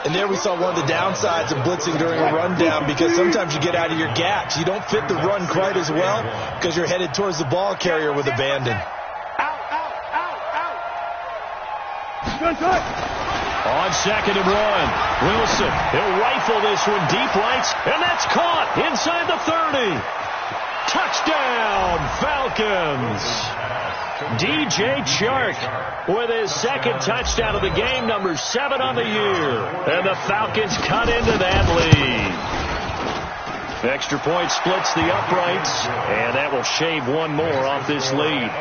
And there we saw one of the downsides of blitzing during a rundown, because sometimes you get out of your gaps. You don't fit the run quite as well because you're headed towards the ball carrier with abandon. On 2nd and 1, Wilson. He'll rifle this one deep right, and that's caught inside the 30. Touchdown, Falcons. DJ Chark with his second touchdown of the game, number 7 on the year. And the Falcons cut into that lead. Extra point splits the uprights, and that will shave one more off this lead.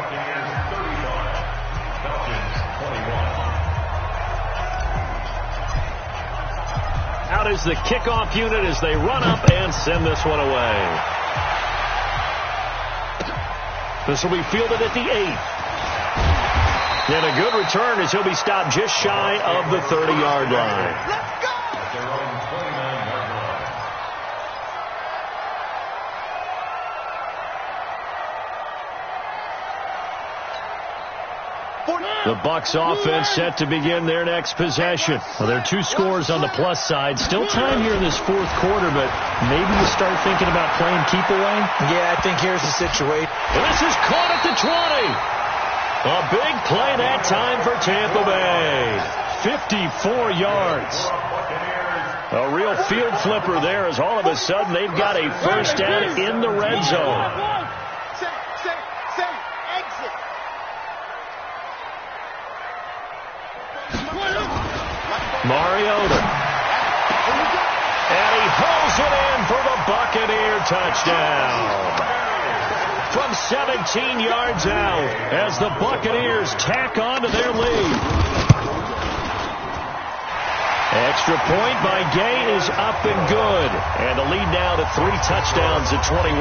Out is the kickoff unit as they run up and send this one away. This will be fielded at the 8. And a good return as he'll be stopped just shy of the 30-yard line. Let's go! The Bucs offense set to begin their next possession. Well, there are 2 scores on the plus side. Still time here in this 4th quarter, but maybe you start thinking about playing keep away. Yeah, I think here's the situation. And this is caught at the 20. A big play that time for Tampa Bay. 54 yards. A real field flipper there as all of a sudden they've got a first down in the red zone. Mariota. And he pulls it in for the Buccaneer touchdown. From 17 yards out as the Buccaneers tack on to their lead. Extra point by Gay is up and good. And the lead now to 3 touchdowns at 21.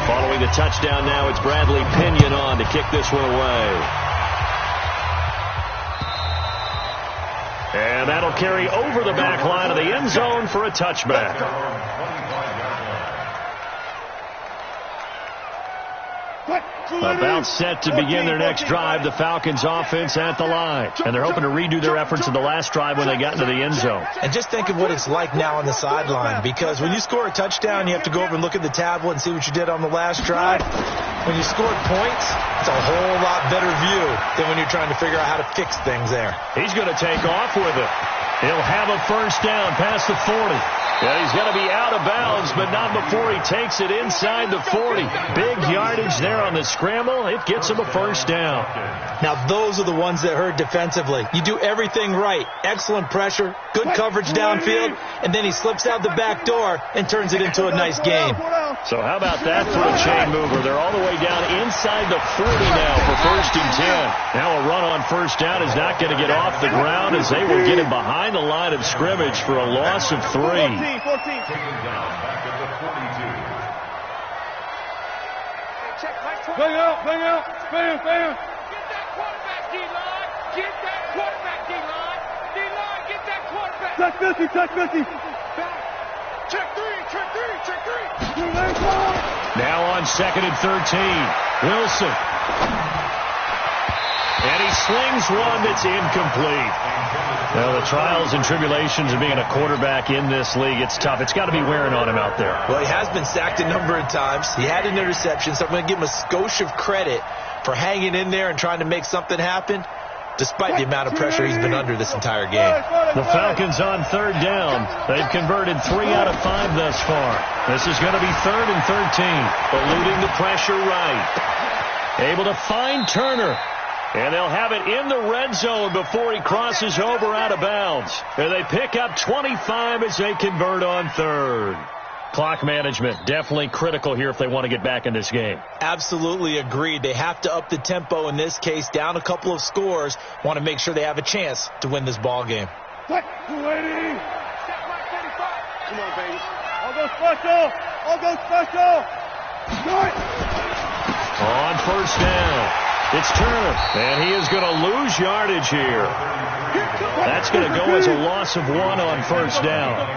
Following the touchdown now, it's Bradley Pinion on to kick this one away. And that'll carry over the back line of the end zone for a touchback. About set to begin their next drive, the Falcons offense at the line. And they're hoping to redo their efforts in the last drive when they got into the end zone. And just think of what it's like now on the sideline, because when you score a touchdown, you have to go over and look at the tablet and see what you did on the last drive. When you scored points, it's a whole lot better view than when you're trying to figure out how to fix things there. He's going to take off with it. He'll have a first down past the 40. Yeah, he's going to be out of bounds, but not before he takes it inside the 40. Big yardage there on the scramble. It gets him a first down. Now, those are the ones that hurt defensively. You do everything right. Excellent pressure, good coverage downfield, and then he slips out the back door and turns it into a nice gain. So how about that for a chain mover? They're all the way down inside the 40 now for 1st and 10. Now a run on first down is not going to get off the ground as they will get him behind the line of scrimmage for a loss of 3. 14. Taken down back at the 42. Bang out. Bam. Get that quarterback, D-line. Get that quarterback, D-line. D-line, get that quarterback. Check 50. Back. Check three. Now on 2nd and 13. Wilson. And he slings one that's incomplete. Well, the trials and tribulations of being a quarterback in this league, it's tough. It's got to be wearing on him out there. Well, he has been sacked a number of times. He had an interception, so I'm going to give him a skosh of credit for hanging in there and trying to make something happen, despite the amount of pressure he's been under this entire game. The Falcons on 3rd down. They've converted 3 out of 5 thus far. This is going to be 3rd and 13. Eluding the pressure right. Able to find Turner. And they'll have it in the red zone before he crosses over out of bounds. And they pick up 25 as they convert on 3rd. Clock management, definitely critical here if they want to get back in this game. Absolutely agreed. They have to up the tempo in this case, down a couple of scores. Want to make sure they have a chance to win this ball game. Come on, baby. I'll go special. On first down. It's Turner, and he is going to lose yardage here. That's going to go as a loss of 1 on first down.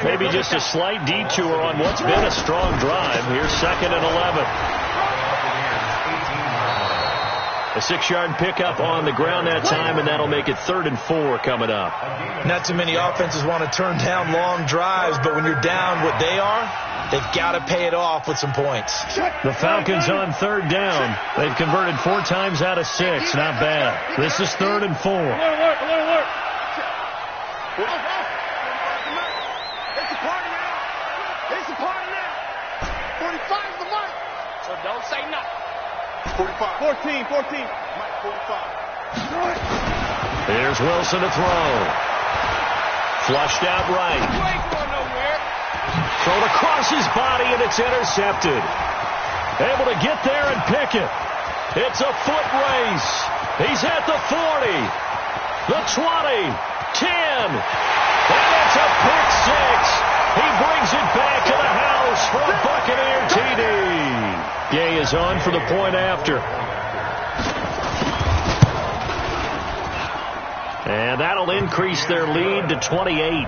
Maybe just a slight detour on what's been a strong drive. Here's 2nd and 11. A 6-yard pickup on the ground that time, and that'll make it 3rd and 4 coming up. Not too many offenses want to turn down long drives, but when you're down what they are, they've got to pay it off with some points. The Falcons on 3rd down. They've converted 4 times out of 6. Not bad. This is 3rd and 4. Alert. It's a party now. 45 is the mark. So don't say nothing. 45. 14. Mike, 45. Here's Wilson to throw. Flushed out right. You ain't going nowhere. Thrown across his body, and it's intercepted. Able to get there and pick it. It's a foot race. He's at the 40, the 20, 10, and it's a pick 6. He brings it back to the house for a Buccaneer TD. Gay is on for the point after. And that'll increase their lead to 28.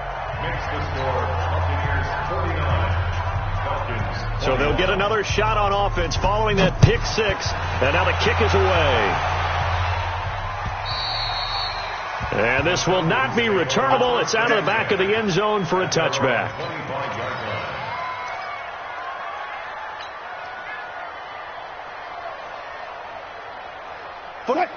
So they'll get another shot on offense following that pick 6. And now the kick is away. And this will not be returnable. It's out of the back of the end zone for a touchback.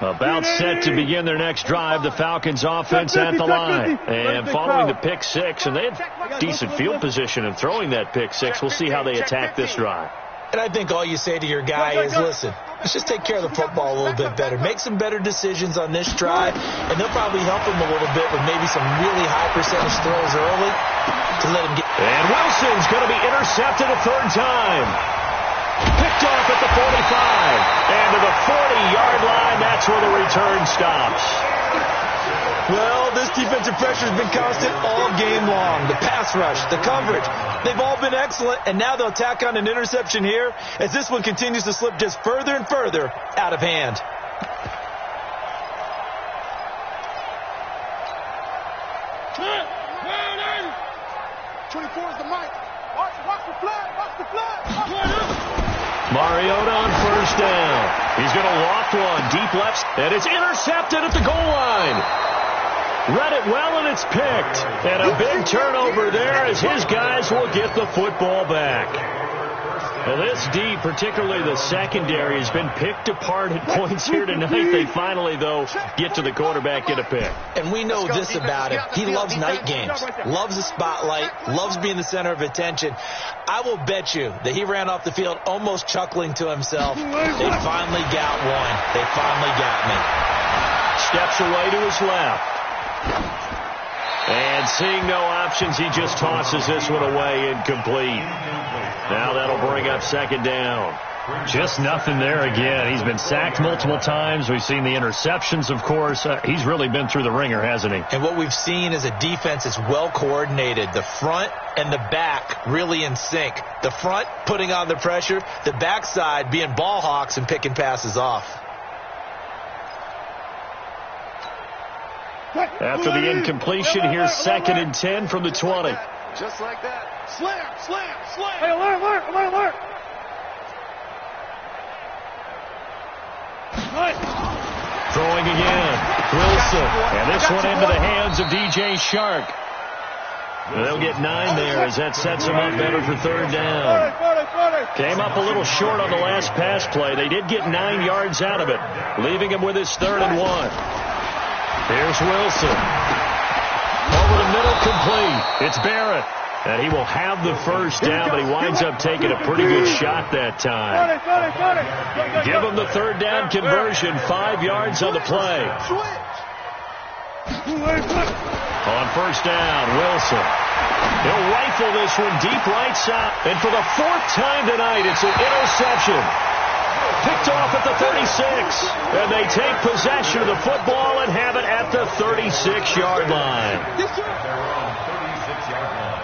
About set to begin their next drive, the Falcons offense at the line. And following the pick 6, and they had decent field position in throwing that pick 6. We'll see how they attack this drive. And I think all you say to your guy is, listen, let's just take care of the football a little bit better. Make some better decisions on this drive, and they'll probably help him a little bit with maybe some really high percentage throws early to let him get. And Wilson's going to be intercepted a 3rd time. Picked off at the 45. And to the 40-yard line, that's where the return stops. Well, this defensive pressure has been constant all game long. The pass rush, the coverage, they've all been excellent, and now they'll tack on an interception here as this one continues to slip just further and further out of hand. Watch the flag. Mariota on first down. He's going to loft one deep left, and it's intercepted at the goal line. Read it well, and it's picked. And a big turnover there as his guys will get the football back. Well, this D, particularly the secondary, has been picked apart at points here tonight. They finally, though, get to the quarterback, get a pick. And we know this about him. He loves night games, loves the spotlight, loves being the center of attention. I will bet you that he ran off the field almost chuckling to himself. They finally got one. They finally got me. Steps away to his left. And seeing no options, he just tosses this one away, incomplete. Now that'll bring up 2nd down. Just nothing there again. He's been sacked multiple times. We've seen the interceptions, of course. He's really been through the ringer, hasn't he? And what we've seen is a defense that's well coordinated. The front and the back really in sync. The front putting on the pressure, the backside being ball hawks and picking passes off. After the incompletion, here's 2nd and 10 from the 20. Just like that. Slam. Hey, alert. Throwing again. Wilson. And this one into the hands of DJ Shark. They'll get 9 there as that sets them up better for 3rd down. Came up a little short on the last pass play. They did get 9 yards out of it, leaving him with his 3rd and 1. Here's Wilson. Over the middle, complete. It's Barrett. And he will have the first down, but he winds up taking a pretty good shot that time. Give him the 3rd down conversion, 5 yards on the play. On first down, Wilson. He'll rifle this one deep right side. And for the 4th time tonight, it's an interception. Picked off at the 36. And they take possession of the football and have it at the 36-yard line. They're on 36-yard line.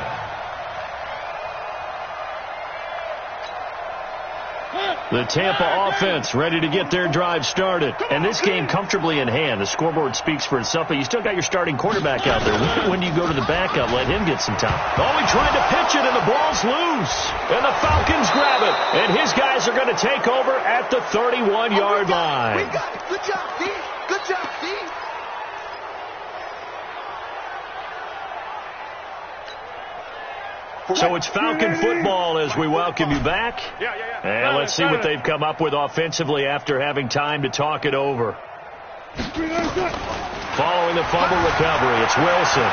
The Tampa offense ready to get their drive started. And this game comfortably in hand. The scoreboard speaks for itself, but you still got your starting quarterback out there. When do you go to the backup? Let him get some time. Oh, he tried to pitch it, and the ball's loose. And the Falcons grab it. And his guys are going to take over at the 31-yard line. We got it. Good job, D. Good job, D. So it's Falcon football as we welcome you back. And let's see what they've come up with offensively after having time to talk it over. Following the fumble recovery, it's Wilson.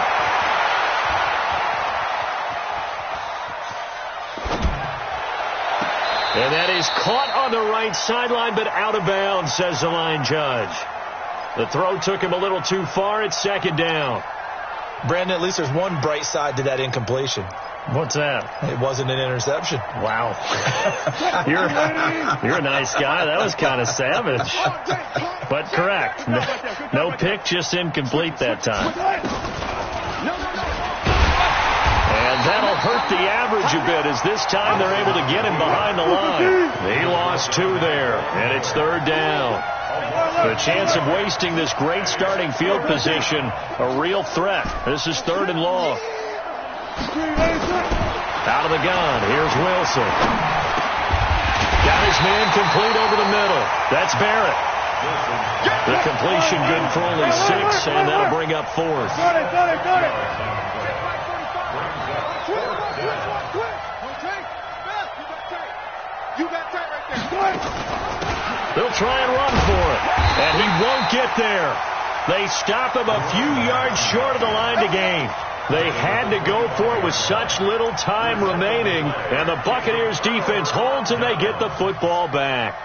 And that is caught on the right sideline, but out of bounds, says the line judge. The throw took him a little too far. It's second down. Brandon, at least there's one bright side to that incompletion. What's that? It wasn't an interception. Wow. You're a nice guy. That was kind of savage. But correct. No pick, just incomplete that time. And that'll hurt the average a bit as this time they're able to get him behind the line. He lost 2 there, and it's third down. The chance of wasting this great starting field position, a real threat. This is third and long. Out of the gun, here's Wilson. Got his man complete over the middle. That's Barrett. The completion good for only 6, and that'll bring up fourth. Got it. You got tight right there. They'll try and run for it, and he won't get there. They stop him a few yards short of the line to gain. They had to go for it with such little time remaining, and the Buccaneers defense holds and they get the football back.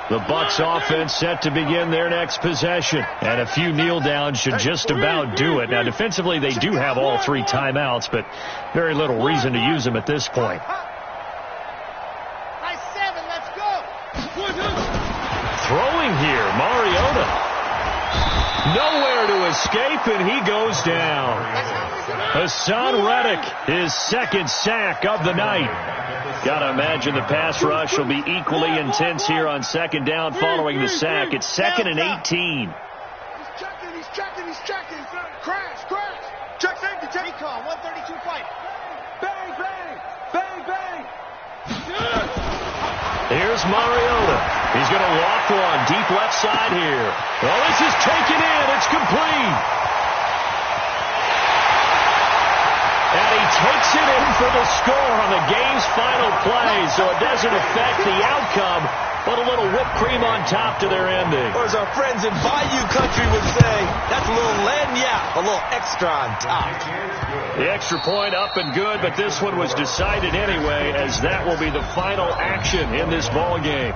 The Bucs offense set to begin their next possession, and a few kneel downs should just about do it. Now defensively they do have all 3 timeouts, but very little reason to use them at this point. Nice 7, let's go. Throwing here, Mariota. Nowhere to escape, and he goes down. Hassan Reddick, his second sack of the night. Got to imagine the pass rush will be equally intense here on second down following the sack. It's 2nd and 18. He's checking. Crash. Check safety, take recon, 132 fight. Bang. Here's Mariota. He's going to walk one deep left side here. Well, this is taken in. It's complete. And he takes it in for the score on the game's final play, so it doesn't affect the outcome, but a little whipped cream on top to their ending. Or as our friends in Bayou Country would say, that's a little lagniappe, a little extra on top. The extra point up and good, but this one was decided anyway, as that will be the final action in this ball game.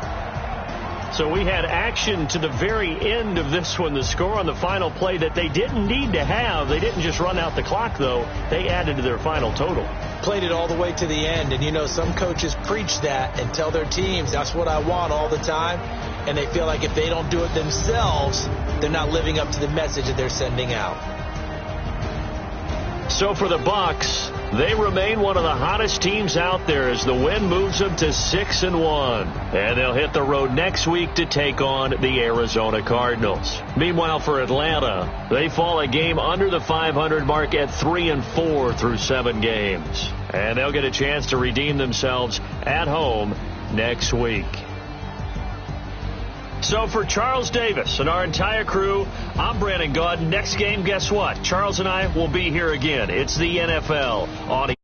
So we had action to the very end of this one, the score on the final play that they didn't need to have. They didn't just run out the clock, though. They added to their final total. Played it all the way to the end, and you know some coaches preach that and tell their teams that's what I want all the time, and they feel like if they don't do it themselves, they're not living up to the message that they're sending out. So for the Bucs, they remain one of the hottest teams out there as the win moves them to 6-1. And they'll hit the road next week to take on the Arizona Cardinals. Meanwhile, for Atlanta, they fall a game under the 500 mark at 3-4 through 7 games. And they'll get a chance to redeem themselves at home next week. So for Charles Davis and our entire crew, I'm Brandon Gaudin. Next game, guess what? Charles and I will be here again. It's the NFL on